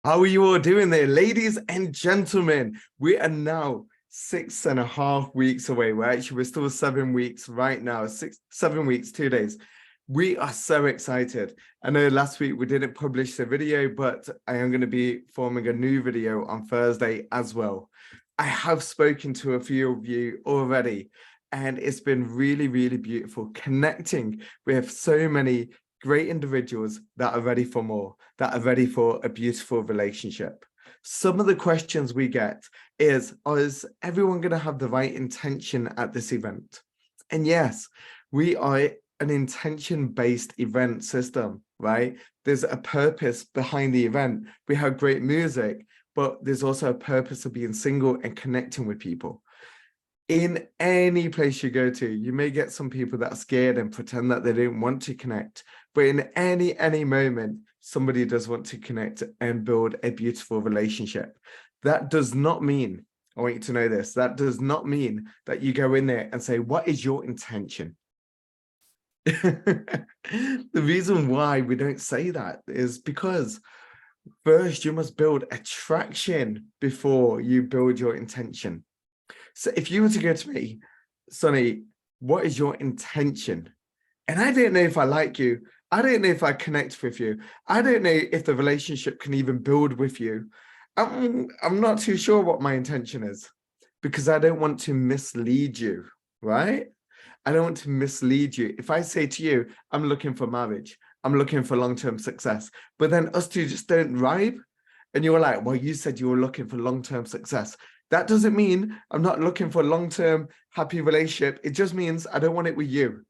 How are you all doing there, ladies and gentlemen? We are now 6.5 weeks away. We're still 7 weeks right now. 7 weeks, 2 days. We are so excited. I know last week we didn't publish the video, but I am going to be forming a new video on Thursday as well. I have spoken to a few of you already, and it's been really, really beautiful connecting with so many great individuals that are ready for more, that are ready for a beautiful relationship. Some of the questions we get is everyone going to have the right intention at this event? And yes, we are an intention-based event system, right? There's a purpose behind the event. We have great music, but there's also a purpose of being single and connecting with people. In any place you go to, you may get some people that are scared and pretend that they don't want to connect. But in any moment, somebody does want to connect and build a beautiful relationship. That does not mean, I want you to know this, that does not mean that you go in there and say, what is your intention? The reason why we don't say that is because first you must build attraction before you build your intention. So if you were to go to me, Sonny, what is your intention? And I don't know if I like you. I don't know if I connect with you. I don't know if the relationship can even build with you. I'm not too sure what my intention is because I don't want to mislead you, right? I don't want to mislead you. If I say to you, I'm looking for marriage, I'm looking for long-term success, but then us two just don't vibe, and you're like, well, you said you were looking for long-term success. That doesn't mean I'm not looking for a long-term happy relationship. It just means I don't want it with you.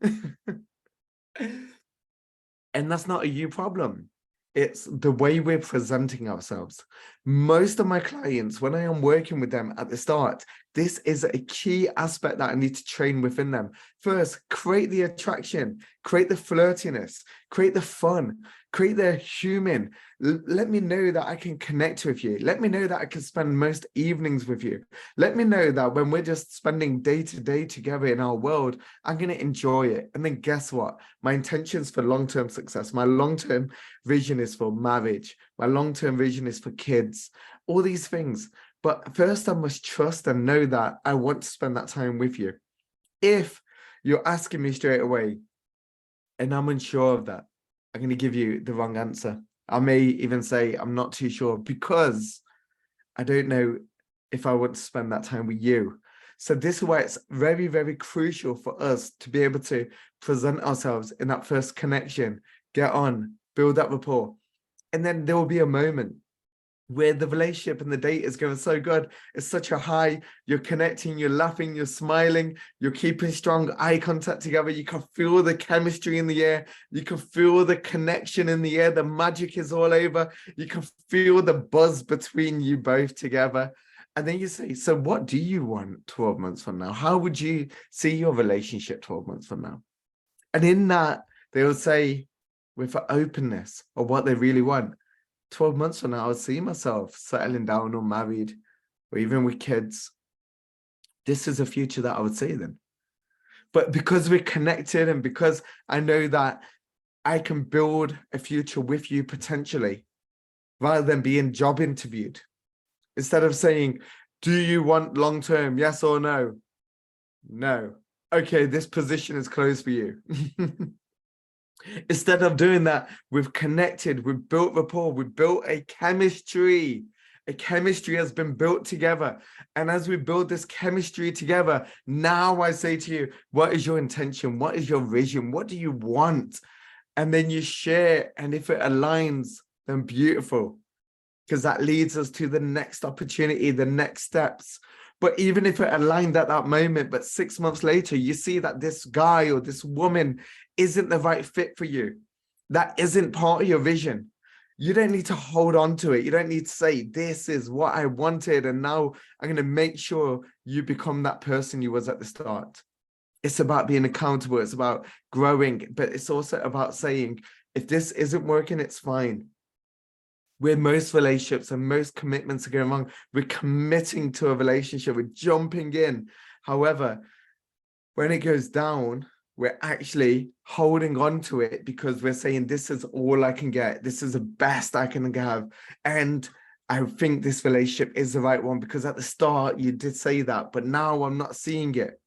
And that's not a you problem. It's the way we're presenting ourselves. Most of my clients, when I am working with them at the start, this is a key aspect that I need to train within them. First, create the attraction, create the flirtiness, create the fun, create the human. Let me know that I can connect with you. Let me know that I can spend most evenings with you. Let me know that when we're just spending day to day together in our world, I'm going to enjoy it. And then guess what? My intentions for long-term success, my long-term vision is for marriage. My long-term vision is for kids, all these things. But first I must trust and know that I want to spend that time with you. If you're asking me straight away and I'm unsure of that, I'm going to give you the wrong answer. I may even say I'm not too sure because I don't know if I want to spend that time with you. So this is why it's very, very crucial for us to be able to present ourselves in that first connection, get on, build that rapport. And then there will be a moment where the relationship and the date is going so good. It's such a high. You're connecting, you're laughing, you're smiling, you're keeping strong eye contact together. You can feel the chemistry in the air. You can feel the connection in the air. The magic is all over. You can feel the buzz between you both together. And then you say, so what do you want 12 months from now? How would you see your relationship 12 months from now? And in that, they'll say with openness of what they really want. 12 months from now, I'll see myself settling down or married or even with kids. This is a future that I would see then. But because we're connected and because I know that I can build a future with you potentially, rather than being job interviewed, instead of saying, do you want long-term, yes or no? No. Okay, this position is closed for you. Instead of doing that, we've connected, we've built rapport, we've built a chemistry. A chemistry has been built together. And as we build this chemistry together, now I say to you, what is your intention? What is your vision? What do you want? And then you share, and if it aligns, then beautiful. Because that leads us to the next opportunity, the next steps. But even if it aligned at that moment, but 6 months later, you see that this guy or this woman isn't the right fit for you. That isn't part of your vision. You don't need to hold on to it. You don't need to say, this is what I wanted. And now I'm going to make sure you become that person you was at the start. It's about being accountable. It's about growing, but it's also about saying, if this isn't working, it's fine. Where most relationships and most commitments are going wrong, we're committing to a relationship, we're jumping in. However, when it goes down, we're actually holding on to it because we're saying, this is all I can get. This is the best I can have. And I think this relationship is the right one because at the start you did say that, but now I'm not seeing it.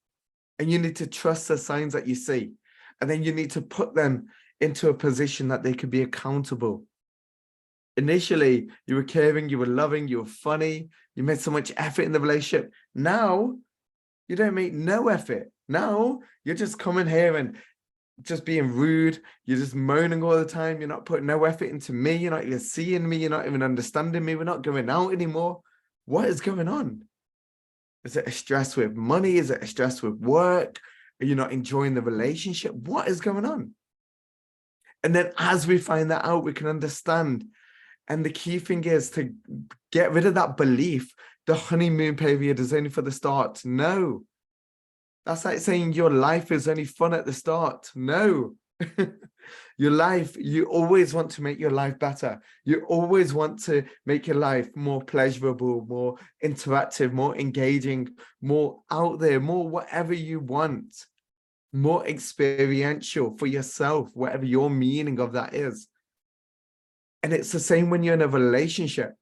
And you need to trust the signs that you see. And then you need to put them into a position that they could be accountable. Initially, you were caring, you were loving, you were funny, you made so much effort in the relationship. Now, you don't make no effort. Now, you're just coming here and just being rude. You're just moaning all the time. You're not putting no effort into me. You're not even seeing me. You're not even understanding me. We're not going out anymore. What is going on? Is it a stress with money? Is it a stress with work? Are you not enjoying the relationship? What is going on? And then as we find that out, we can understand. And the key thing is to get rid of that belief. The honeymoon period is only for the start. No. That's like saying your life is only fun at the start. No. Your life, you always want to make your life better. You always want to make your life more pleasurable, more interactive, more engaging, more out there, more whatever you want, more experiential for yourself, whatever your meaning of that is. And it's the same when you're in a relationship.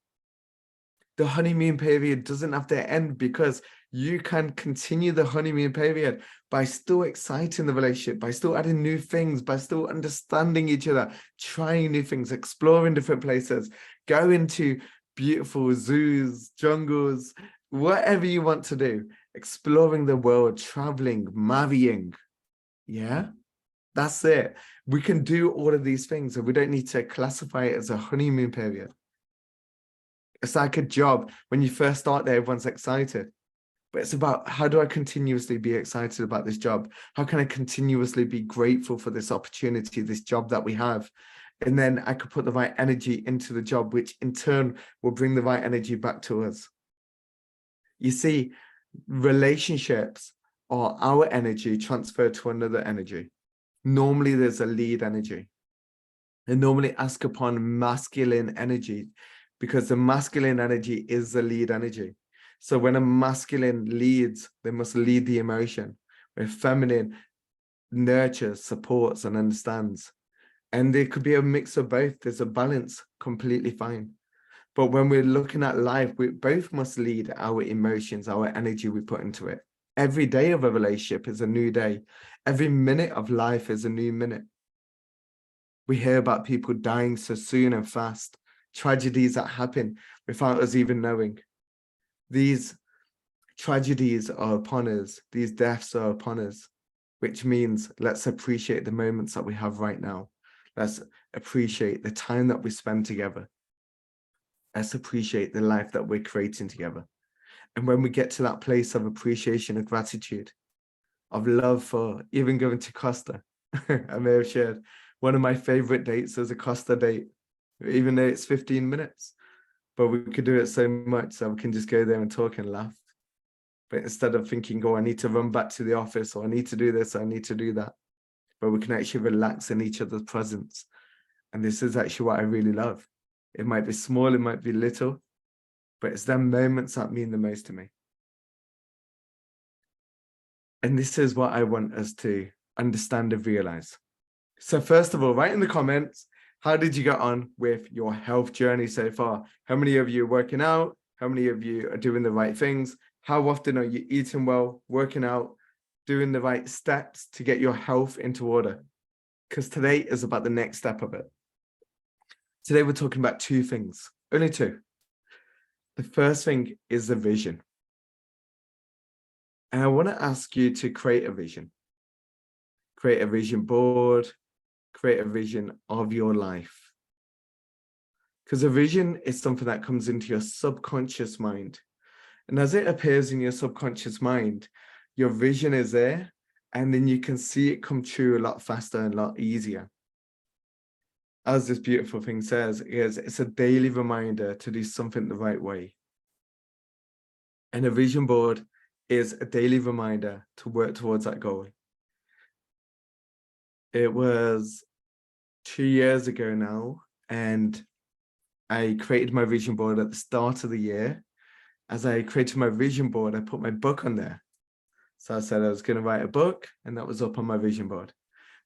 The honeymoon period doesn't have to end because you can continue the honeymoon period by still exciting the relationship, by still adding new things, by still understanding each other, trying new things, exploring different places, going to beautiful zoos, jungles, whatever you want to do, exploring the world, traveling, marrying. Yeah, that's it. We can do all of these things and we don't need to classify it as a honeymoon period. It's like a job. When you first start there, everyone's excited. But it's about how do I continuously be excited about this job? How can I continuously be grateful for this opportunity, this job that we have? And then I could put the right energy into the job, which in turn will bring the right energy back to us. You see, relationships are our energy transferred to another energy. Normally there's a lead energy. And normally ask upon masculine energy because the masculine energy is the lead energy. So when a masculine leads, they must lead the emotion. Where feminine nurtures, supports, and understands. And there could be a mix of both. There's a balance, completely fine. But when we're looking at life, we both must lead our emotions, our energy we put into it. Every day of a relationship is a new day. Every minute of life is a new minute. We hear about people dying so soon and fast, tragedies that happen without us even knowing. These tragedies are upon us, these deaths are upon us, which means let's appreciate the moments that we have right now. Let's appreciate the time that we spend together. Let's appreciate the life that we're creating together. And when we get to that place of appreciation and gratitude, of love for even going to Costa, I may have shared one of my favorite dates as a Costa date, even though it's 15 minutes, but we could do it so much that we can just go there and talk and laugh. But instead of thinking, oh, I need to run back to the office, or I need to do this, or I need to do that, but we can actually relax in each other's presence. And this is actually what I really love. It might be small, it might be little, but it's them moments that mean the most to me. And this is what I want us to understand and realize. So first of all, write in the comments, how did you get on with your health journey so far? How many of you are working out? How many of you are doing the right things? How often are you eating well, working out, doing the right steps to get your health into order? Because today is about the next step of it. Today we're talking about two things, only two. The first thing is the vision. And I want to ask you to create a vision. Create a vision board, create a vision of your life. Because a vision is something that comes into your subconscious mind. And as it appears in your subconscious mind, your vision is there, and then you can see it come true a lot faster and a lot easier. As this beautiful thing says, it's a daily reminder to do something the right way. And a vision board is a daily reminder to work towards that goal. It was 2 years ago now, and I created my vision board at the start of the year. As I created my vision board, I put my book on there. So I said I was going to write a book, and that was up on my vision board.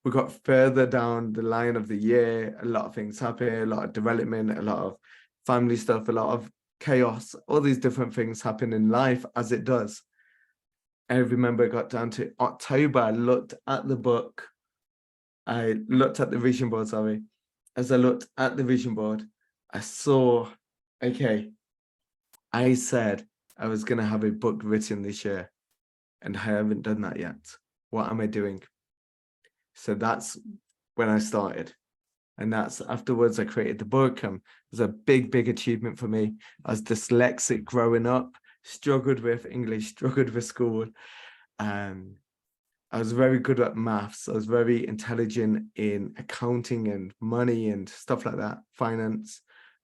We got further down the line of the year, a lot of things happened, a lot of development, a lot of family stuff, a lot of chaos, all these different things happen in life as it does. I remember it got down to October, I looked at the book. I looked at the vision board, sorry. As I looked at the vision board, I saw, okay, I said I was going to have a book written this year and I haven't done that yet. What am I doing? So that's when I started. And that's afterwards I created the book. It was a big achievement for me. I was dyslexic growing up, struggled with English, struggled with school. I was very good at maths. I was very intelligent in accounting and money and stuff like that, finance.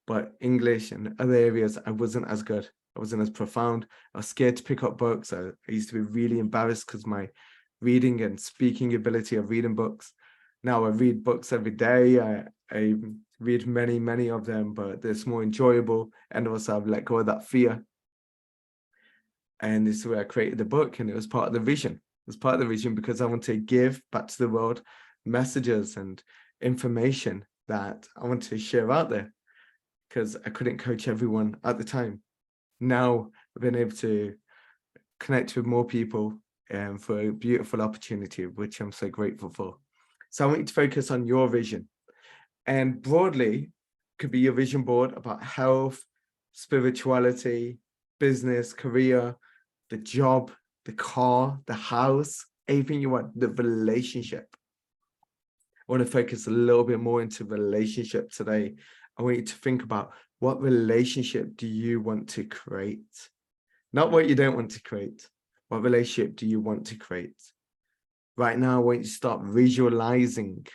But English and other areas, I wasn't as good. I wasn't as profound. I was scared to pick up books. I used to be really embarrassed because my reading and speaking ability of reading books. Now I read books every day. I read many of them, but it's more enjoyable. And also I've let go of that fear. And this is where I created the book, and it was part of the vision. It was part of the vision because I want to give back to the world messages and information that I want to share out there, because I couldn't coach everyone at the time. Now I've been able to connect with more people for a beautiful opportunity, which I'm so grateful for. So I want you to focus on your vision, and broadly could be your vision board about health, spirituality, business, career, the job, the car, the house, anything you want, the relationship. I want to focus a little bit more into relationship today. I want you to think about, what relationship do you want to create? Not what you don't want to create. What relationship do you want to create? Right now, I want you to start visualizing.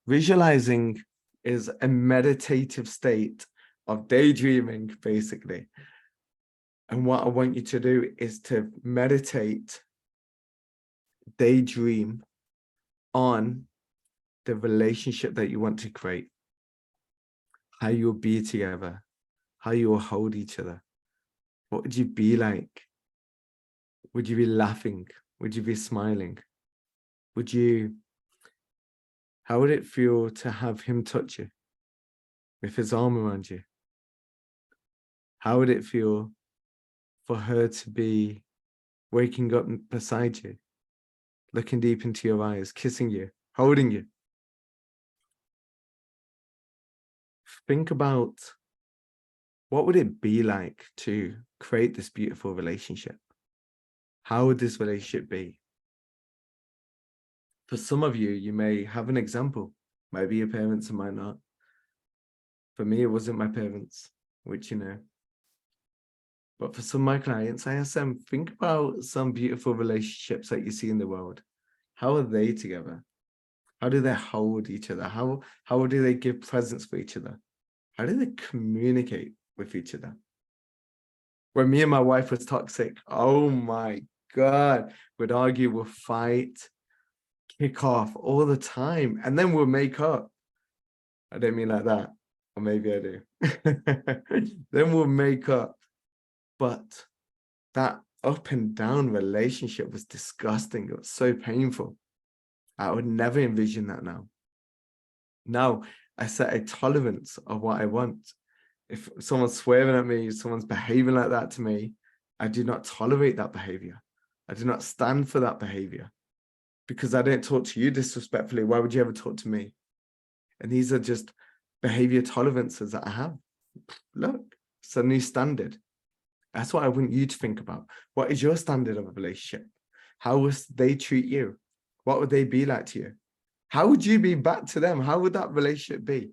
Visualizing is a meditative state of daydreaming, basically. And what I want you to do is to meditate, daydream on the relationship that you want to create, how you'll be together, how you will hold each other. What would you be like? Would you be laughing? Would you be smiling? How would it feel to have him touch you with his arm around you? How would it feel for her to be waking up beside you, looking deep into your eyes, kissing you, holding you? Think about, what would it be like to create this beautiful relationship? How would this relationship be? For some of you, you may have an example. Maybe your parents, and might not. For me, it wasn't my parents, which, But for some of my clients, I ask them, think about some beautiful relationships that you see in the world. How are they together? How do they hold each other? How do they give presents for each other? How do they communicate with each other? When me and my wife was toxic, oh my God, we'd argue, we'll fight, kick off all the time, and then we'll make up. I don't mean like that, or maybe I do. Then we'll make up. But that up and down relationship was disgusting. It was so painful. I would never envision that now. Now I set a tolerance of what I want. If someone's swearing at me, someone's behaving like that to me, I do not tolerate that behavior. I do not stand for that behavior, because I don't talk to you disrespectfully. Why would you ever talk to me? And these are just behavior tolerances that I have. Look, it's a new standard. That's what I want you to think about. What is your standard of a relationship? How would they treat you? What would they be like to you? How would you be back to them? How would that relationship be?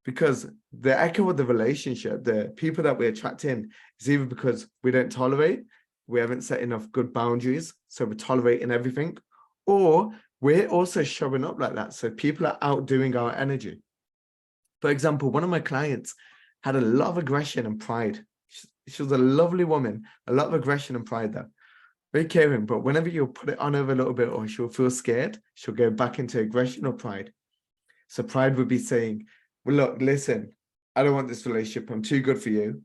Because the echo of the relationship, the people that we attract in, is either because we don't tolerate, we haven't set enough good boundaries, so we're tolerating everything, or we're also showing up like that. So people are outdoing our energy. For example, one of my clients had a lot of aggression and pride. She was a lovely woman, a lot of aggression and pride there. Very caring, but whenever you put it on her a little bit, or she'll feel scared, she'll go back into aggression or pride. So pride would be saying, well, look, listen, I don't want this relationship. I'm too good for you.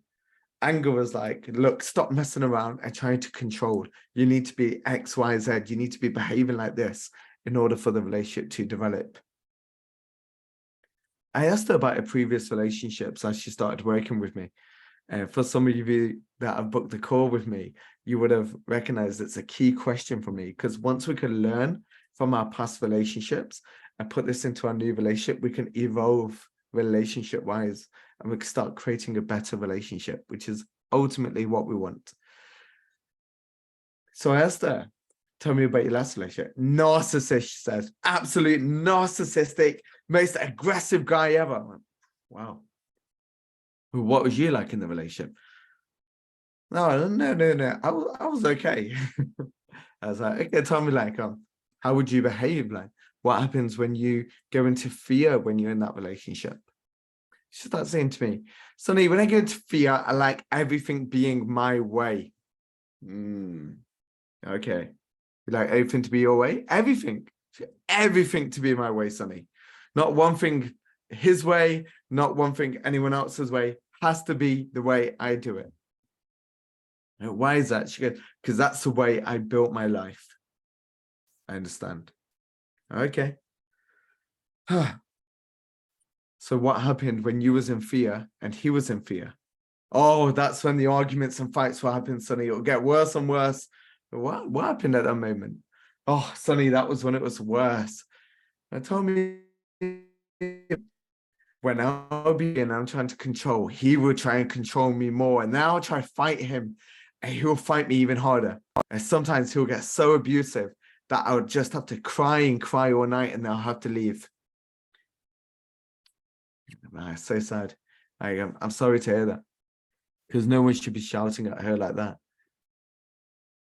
Anger was like, look, stop messing around and trying to control. You need to be X, Y, Z. You need to be behaving like this in order for the relationship to develop. I asked her about her previous relationships as she started working with me. And for some of you that have booked the call with me, you would have recognized it's a key question for me, because once we can learn from our past relationships and put this into our new relationship, we can evolve relationship wise, and we can start creating a better relationship, which is ultimately what we want. So Esther, tell me about your last relationship. Narcissist, she says. Absolute narcissistic, most aggressive guy ever. Wow. What was you like in the relationship? No. I was okay. I was like, okay, tell me, like, how would you behave? Like, what happens when you go into fear when you're in that relationship? She starts saying to me, Sonny, when I go into fear, I like everything being my way. Okay. You like everything to be your way? Everything to be my way, Sonny. Not one thing his way, not one thing anyone else's way. Has to be the way I do it. Why is that? She goes, because that's the way I built my life. I understand. Okay. So what happened when you was in fear and he was in fear? Oh, that's when the arguments and fights will happen, Sonny. It'll get worse and worse. What happened at that moment? Oh, Sonny, that was when it was worse. And told me when I'll be and I'm trying to control, he will try and control me more. And then I'll try to fight him and he'll fight me even harder. And sometimes he'll get so abusive that I'll just have to cry and cry all night and then I'll have to leave. Man, so sad. I'm sorry to hear that, because no one should be shouting at her like that.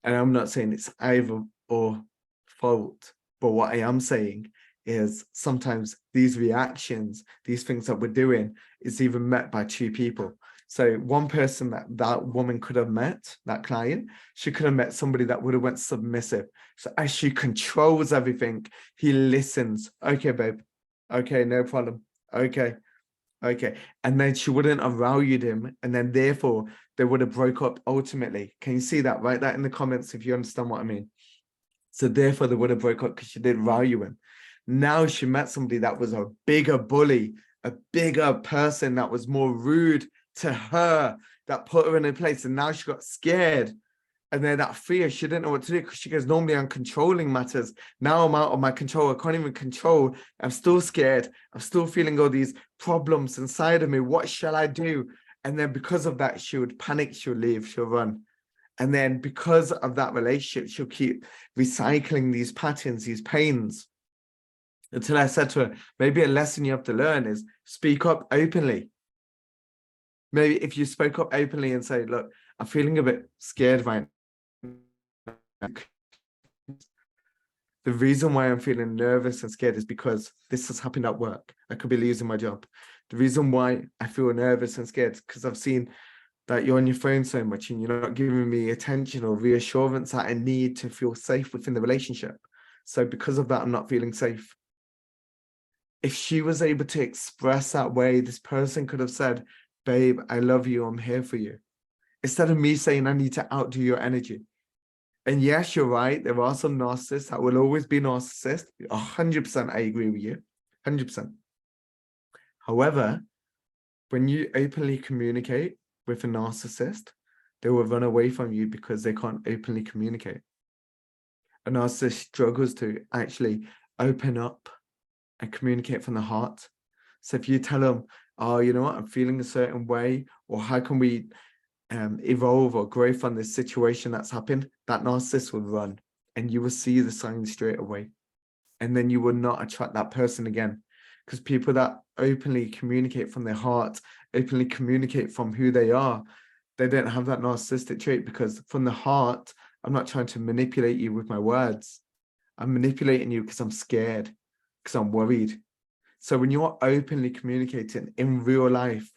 And I'm not saying it's either or fault, but what I am saying is sometimes these reactions, these things that we're doing, is even met by two people. So one person that woman could have met, that client, she could have met somebody that would have went submissive. So as she controls everything, he listens. Okay, babe. Okay, no problem. Okay. And then she wouldn't have valued him, and then therefore they would have broke up ultimately. Can you see that? Write that in the comments if you understand what I mean. So therefore they would have broke up because she didn't value him. Now she met somebody that was a bigger bully, a bigger person that was more rude to her, that put her in a place, and now she got scared. And then that fear, she didn't know what to do, because she goes, normally I'm controlling matters. Now I'm out of my control. I can't even control. I'm still scared. I'm still feeling all these problems inside of me. What shall I do? And then because of that, she would panic, she'll leave, she'll run. And then because of that relationship, she'll keep recycling these patterns, these pains. Until I said to her, maybe a lesson you have to learn is speak up openly. Maybe if you spoke up openly and say, look, I'm feeling a bit scared right now. The reason why I'm feeling nervous and scared is because this has happened at work. I could be losing my job. The reason why I feel nervous and scared is because I've seen that you're on your phone so much and you're not giving me attention or reassurance that I need to feel safe within the relationship. So because of that, I'm not feeling safe. If she was able to express that way, this person could have said, babe, I love you, I'm here for you. Instead of me saying, I need to outdo your energy. And yes, you're right. There are some narcissists that will always be narcissists. 100%, I agree with you. 100%. However, when you openly communicate with a narcissist, they will run away from you because they can't openly communicate. A narcissist struggles to actually open up and communicate from the heart. So if you tell them, oh, you know what, I'm feeling a certain way, or how can we evolve or grow from this situation that's happened, that narcissist will run and you will see the signs straight away. And then you will not attract that person again. Because people that openly communicate from their heart, openly communicate from who they are, they don't have that narcissistic trait, because from the heart, I'm not trying to manipulate you with my words. I'm manipulating you because I'm scared, because I'm worried. So when you're openly communicating in real life,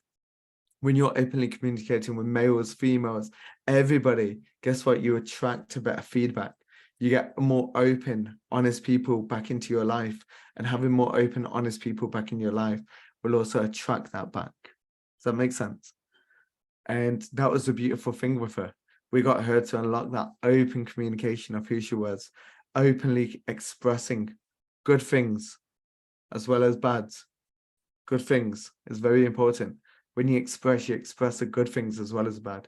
when you're openly communicating with males, females, everybody, guess what? You attract a better feedback. You get more open, honest people back into your life, and having more open, honest people back in your life will also attract that back. Does that make sense? And that was the beautiful thing with her. We got her to unlock that open communication of who she was, openly expressing good things as well as bad. Good things is very important. when you express the good things as well as bad.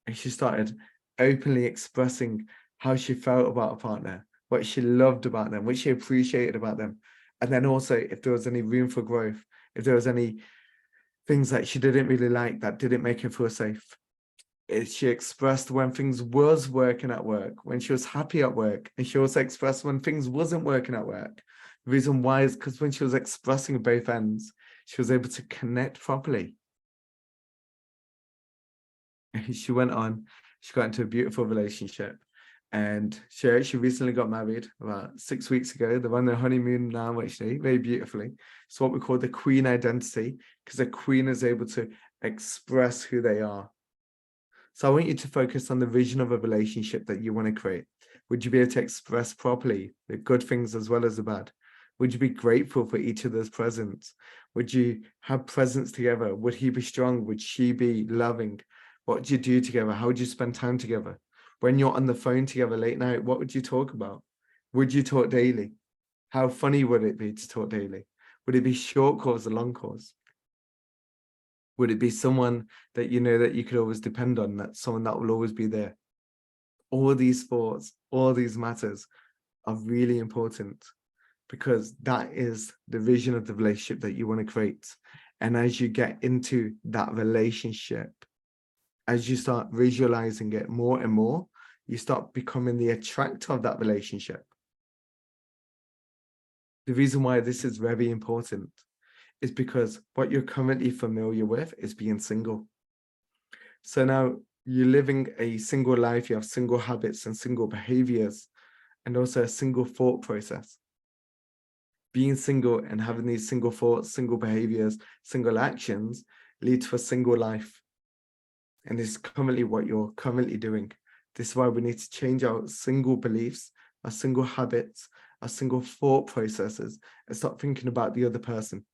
And she started openly expressing how she felt about a partner, what she loved about them, what she appreciated about them. And then also if there was any room for growth, if there was any things that she didn't really like that didn't make her feel safe. She expressed when things was working at work, when she was happy at work, and she also expressed when things wasn't working at work. The reason why is because when she was expressing both ends, she was able to connect properly. And she went on, she got into a beautiful relationship, and she actually recently got married about 6 weeks ago. They're on their honeymoon now, actually, very beautifully. It's what we call the queen identity, because a queen is able to express who they are. So I want you to focus on the vision of a relationship that you want to create. Would you be able to express properly the good things as well as the bad? Would you be grateful for each other's presence? Would you have presence together? Would he be strong? Would she be loving? What would you do together? How would you spend time together? When you're on the phone together late night, what would you talk about? Would you talk daily? How funny would it be to talk daily? Would it be short calls or long calls? Would it be someone that you know that you could always depend on, that someone that will always be there? All these thoughts, all these matters are really important, because that is the vision of the relationship that you want to create. And as you get into that relationship, as you start visualizing it more and more, you start becoming the attractor of that relationship. The reason why this is very important is because what you're currently familiar with is being single. So now you're living a single life, you have single habits and single behaviors, and also a single thought process. Being single and having these single thoughts, single behaviors, single actions leads to a single life. And this is currently what you're currently doing. This is why we need to change our single beliefs, our single habits, our single thought processes, and start thinking about the other person.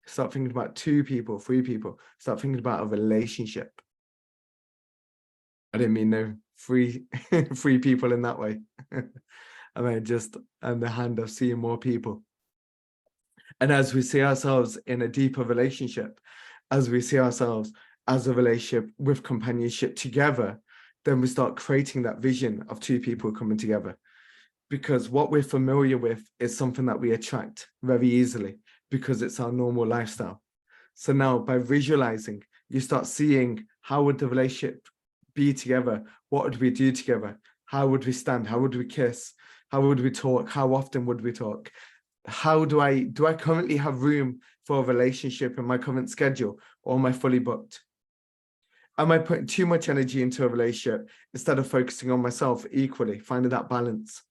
Start thinking about 2 people, 3 people. Start thinking about a relationship. I didn't mean no 3 people in that way. I mean just on the hand of seeing more people. And as we see ourselves in a deeper relationship, as we see ourselves as a relationship with companionship together, then we start creating that vision of 2 people coming together. Because what we're familiar with is something that we attract very easily, because it's our normal lifestyle. So now by visualizing, you start seeing how would the relationship be together? What would we do together? How would we stand? How would we kiss? How would we talk? How often would we talk? How do I currently have room for a relationship in my current schedule, or am I fully booked? Am I putting too much energy into a relationship instead of focusing on myself equally, finding that balance?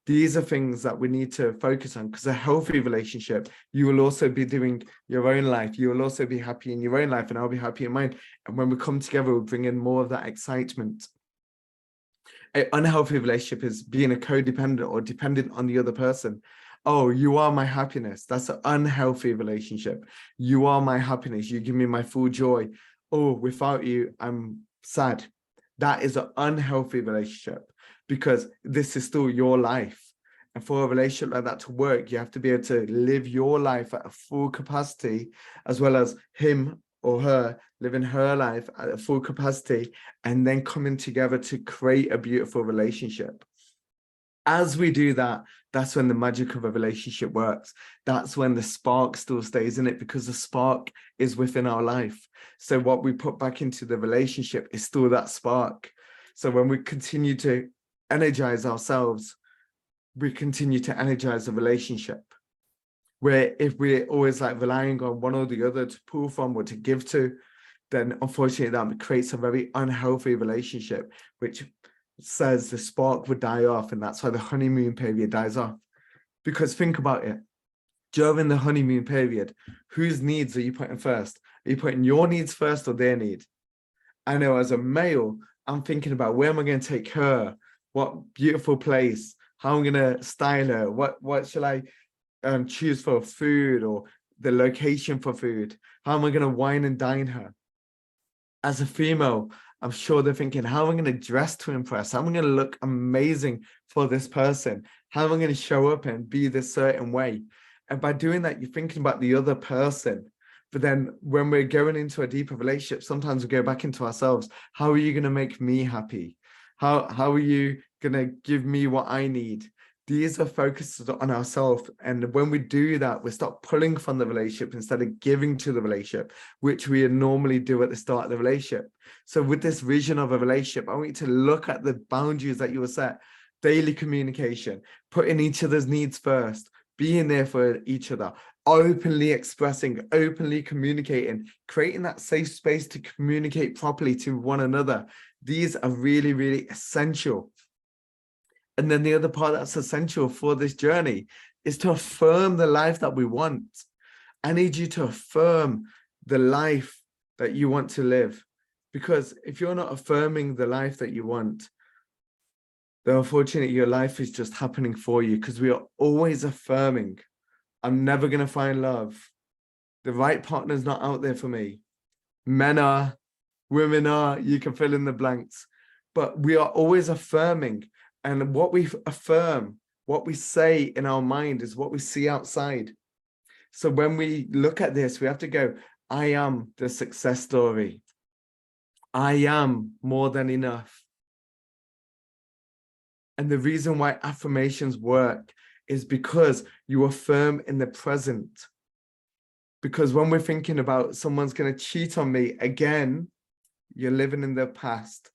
These are things that we need to focus on, because a healthy relationship, you will also be doing your own life. You will also be happy in your own life, and I'll be happy in mine. And when we come together, we'll bring in more of that excitement. An unhealthy relationship is being a codependent or dependent on the other person. Oh, you are my happiness. That's an unhealthy relationship. You are my happiness. You give me my full joy. Oh, without you, I'm sad. That is an unhealthy relationship, because this is still your life. And for a relationship like that to work, you have to be able to live your life at a full capacity, as well as him or her living her life at a full capacity, and then coming together to create a beautiful relationship. As we do that, that's when the magic of a relationship works. That's when the spark still stays in it, because the spark is within our life. So what we put back into the relationship is still that spark. So when we continue to energize ourselves, we continue to energize the relationship. Where if we're always like relying on one or the other to pull from or to give to, then unfortunately that creates a very unhealthy relationship, which says the spark would die off, and that's why the honeymoon period dies off. Because think about it, during the honeymoon period, whose needs are you putting first? Are you putting your needs first or their need? I know as a male, I'm thinking about where am I going to take her? What beautiful place? How I'm going to style her? What shall I choose for food, or the location for food? How am I going to wine and dine her? As a female, I'm sure they're thinking, how am I going to dress to impress? How am I going to look amazing for this person? How am I going to show up and be this certain way? And by doing that, you're thinking about the other person But then when we're going into a deeper relationship, sometimes we go back into ourselves. How are you going to make me happy? How are you going to give me what I need? These are focuses on ourselves. And when we do that, we start pulling from the relationship instead of giving to the relationship, which we normally do at the start of the relationship. So with this vision of a relationship, I want you to look at the boundaries that you will set. Daily communication, putting each other's needs first, being there for each other, openly expressing, openly communicating, creating that safe space to communicate properly to one another. These are really, really essential. And then the other part that's essential for this journey is to affirm the life that we want. I need you to affirm the life that you want to live. Because if you're not affirming the life that you want, then unfortunately your life is just happening for you, because we are always affirming, I'm never going to find love. The right partner's not out there for me. Men are, women are, you can fill in the blanks. But we are always affirming. And what we affirm, what we say in our mind is what we see outside. So when we look at this, we have to go, I am the success story. I am more than enough. And the reason why affirmations work is because you affirm in the present. Because when we're thinking about someone's going to cheat on me again, you're living in the past.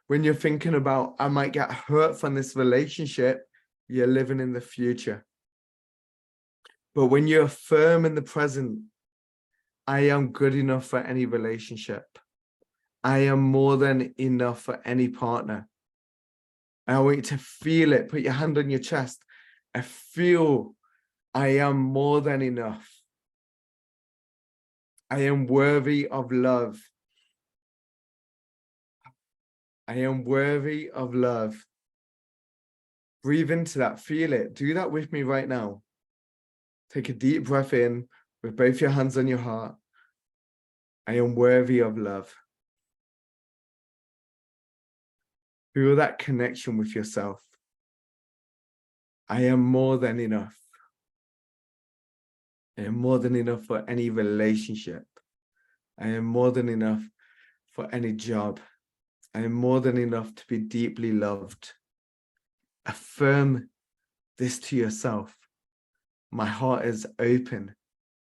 When you're thinking about, I might get hurt from this relationship, you're living in the future. But when you're firm in the present, I am good enough for any relationship. I am more than enough for any partner. I want you to feel it. Put your hand on your chest. I feel I am more than enough. I am worthy of love. I am worthy of love. Breathe into that. Feel it. Do that with me right now. Take a deep breath in with both your hands on your heart. I am worthy of love. Feel that connection with yourself. I am more than enough. I am more than enough for any relationship. I am more than enough for any job. I am more than enough to be deeply loved. Affirm this to yourself. My heart is open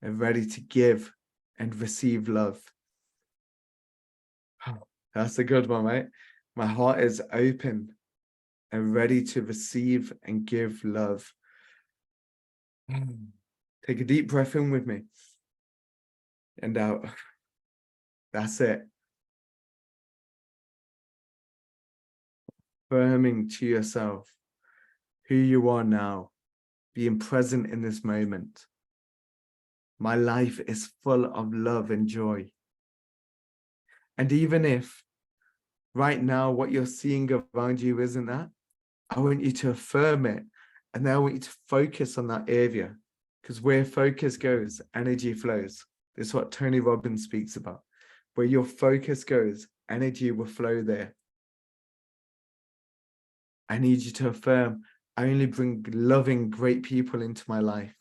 and ready to give and receive love. That's a good one, right? My heart is open and ready to receive and give love. Take a deep breath in with me and out. That's it. Affirming to yourself who you are now, being present in this moment. My life is full of love and joy. And even if right now what you're seeing around you isn't that, I want you to affirm it. And then I want you to focus on that area, because where focus goes, energy flows. This is what Tony Robbins speaks about. Where your focus goes, energy will flow there. I need you to affirm, I only bring loving, great people into my life.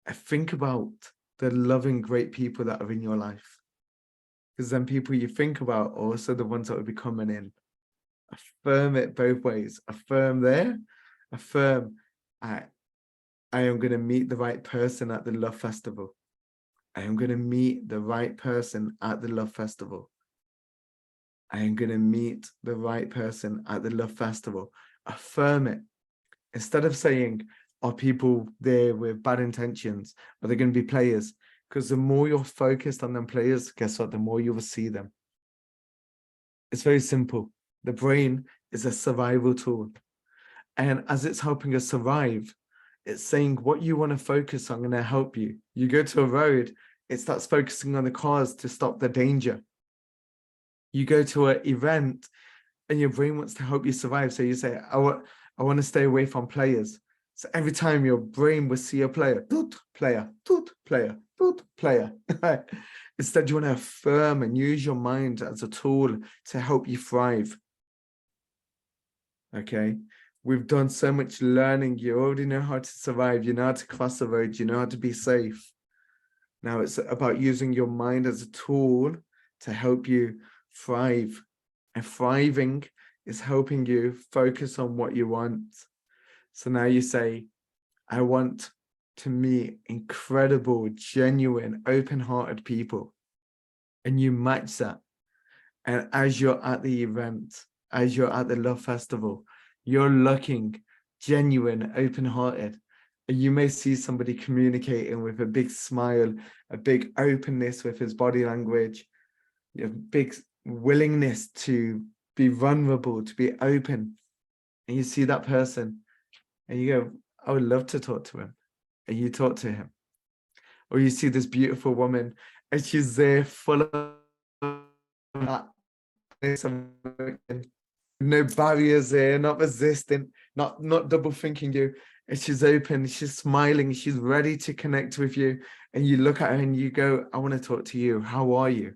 I think about the loving, great people that are in your life. Because then people you think about are also the ones that will be coming in. Affirm it both ways. Affirm there. Affirm, I am going to meet the right person at the Love Festival. I am going to meet the right person at the Love Festival. I am going to meet the right person at the Love Festival. Affirm it. Instead of saying, are people there with bad intentions? Are they going to be players? Because the more you're focused on them players, guess what? The more you will see them. It's very simple. The brain is a survival tool. And as it's helping us survive, it's saying what you want to focus on, going to help you. You go to a road, it starts focusing on the cars to stop the danger. You go to an event and your brain wants to help you survive. So you say, I want to stay away from players. So every time your brain will see a player, player, player, player. Instead, you want to affirm and use your mind as a tool to help you thrive. Okay? We've done so much learning. You already know how to survive. You know how to cross the road. You know how to be safe. Now it's about using your mind as a tool to help you thrive. And thriving is helping you focus on what you want. So now you say, I want to meet incredible, genuine, open-hearted people. And you match that. And as you're at the event, as you're at the Love Festival, you're looking genuine, open-hearted. And you may see somebody communicating with a big smile, a big openness with his body language, a big willingness to be vulnerable, to be open. And you see that person and you go, I would love to talk to him. And you talk to him. Or you see this beautiful woman and she's there full of that, no barriers there, not resistant, not double thinking you. And she's open, she's smiling, she's ready to connect with you. And you look at her and you go, I want to talk to you. How are you?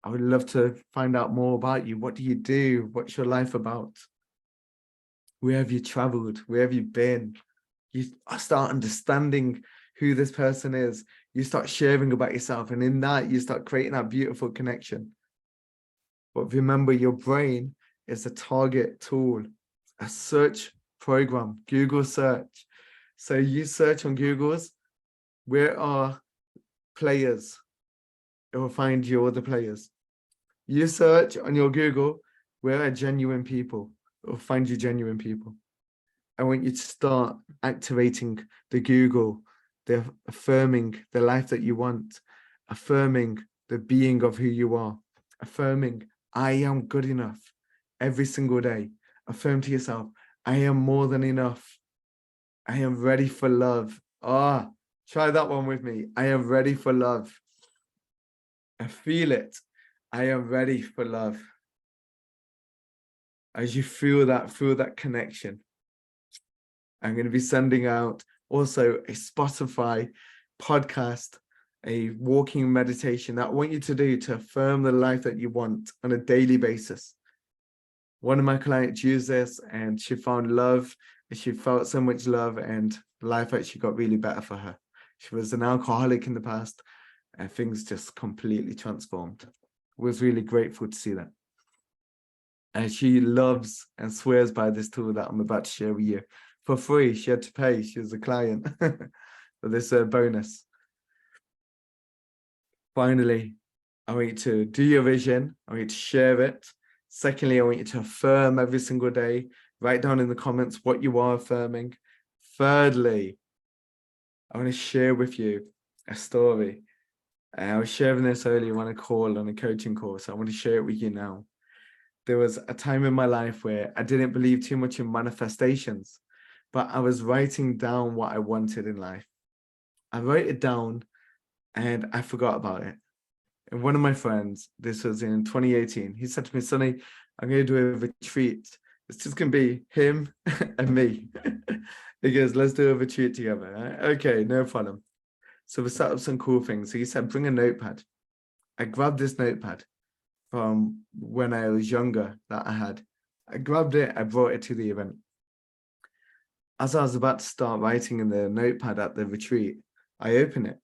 I would love to find out more about you. What do you do? What's your life about? Where have you traveled? Where have you been? You start understanding who this person is. You start sharing about yourself. And in that, you start creating that beautiful connection. But remember, your brain is a target tool, a search program, Google search. So you search on Google's, where are players? It will find you all the players. You search on your Google, where are genuine people? It will find you genuine people. I want you to start activating the Google, the affirming the life that you want, affirming the being of who you are, affirming I am good enough every single day. Affirm to yourself, I am more than enough. I am ready for love. Try that one with me. I am ready for love. I feel it. I am ready for love. As you feel that connection, I'm going to be sending out also a Spotify podcast, a walking meditation that I want you to do to affirm the life that you want on a daily basis. One of my clients used this and she found love and she felt so much love and life actually got really better for her. She was an alcoholic in the past and things just completely transformed. Was really grateful to see that. And she loves and swears by this tool that I'm about to share with you for free. She had to pay. She was a client for this bonus. Finally, I want you to do your vision. I want you to share it. Secondly, I want you to affirm every single day. Write down in the comments what you are affirming. Thirdly, I want to share with you a story. I was sharing this earlier on a coaching call, so I want to share it with you now. There was a time in my life where I didn't believe too much in manifestations, but I was writing down what I wanted in life. I wrote it down and I forgot about it. And one of my friends, this was in 2018, he said to me, Sonny, I'm going to do a retreat. It's just going to be him and me. He goes, let's do a retreat together. Okay, no problem. So we set up some cool things. So he said, bring a notepad. I grabbed this notepad from when I was younger that I had. I grabbed it, I brought it to the event. As I was about to start writing in the notepad at the retreat, I open it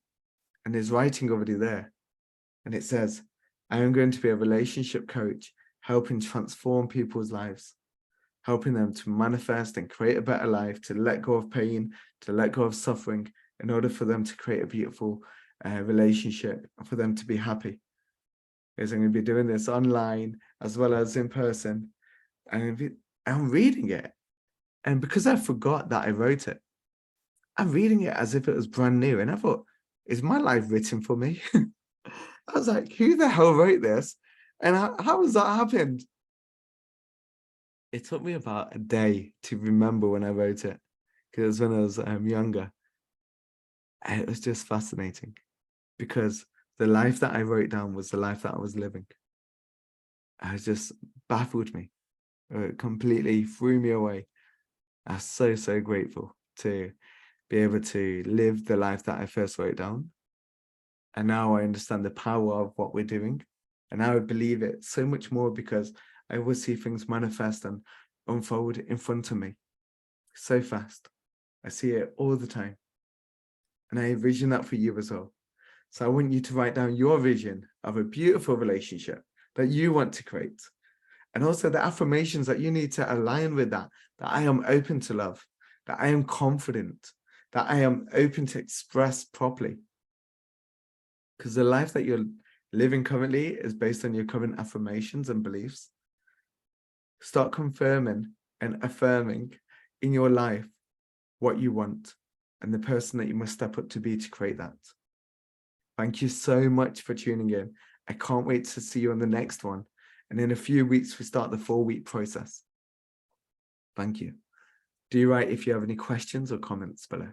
and there's writing already there. And it says, I am going to be a relationship coach, helping transform people's lives, helping them to manifest and create a better life, to let go of pain, to let go of suffering, in order for them to create a beautiful relationship, for them to be happy. Because I'm going to be doing this online as well as in person. And I'm reading it. And because I forgot that I wrote it, I'm reading it as if it was brand new. And I thought, is my life written for me? I was like, who the hell wrote this? And how has that happened? It took me about a day to remember when I wrote it, because when I was younger. And it was just fascinating because the life that I wrote down was the life that I was living. It just baffled me. It completely threw me away. I'm so, so grateful to be able to live the life that I first wrote down. And now I understand the power of what we're doing. And now I believe it so much more because I will see things manifest and unfold in front of me so fast. I see it all the time. And I envision that for you as well. So I want you to write down your vision of a beautiful relationship that you want to create. And also the affirmations that you need to align with that I am open to love, that I am confident, that I am open to express properly. Because the life that you're living currently is based on your current affirmations and beliefs. Start confirming and affirming in your life what you want and the person that you must step up to be to create that. Thank you so much for tuning in. I can't wait to see you on the next one. And in a few weeks, we start the 4-week process. Thank you. Do write if you have any questions or comments below.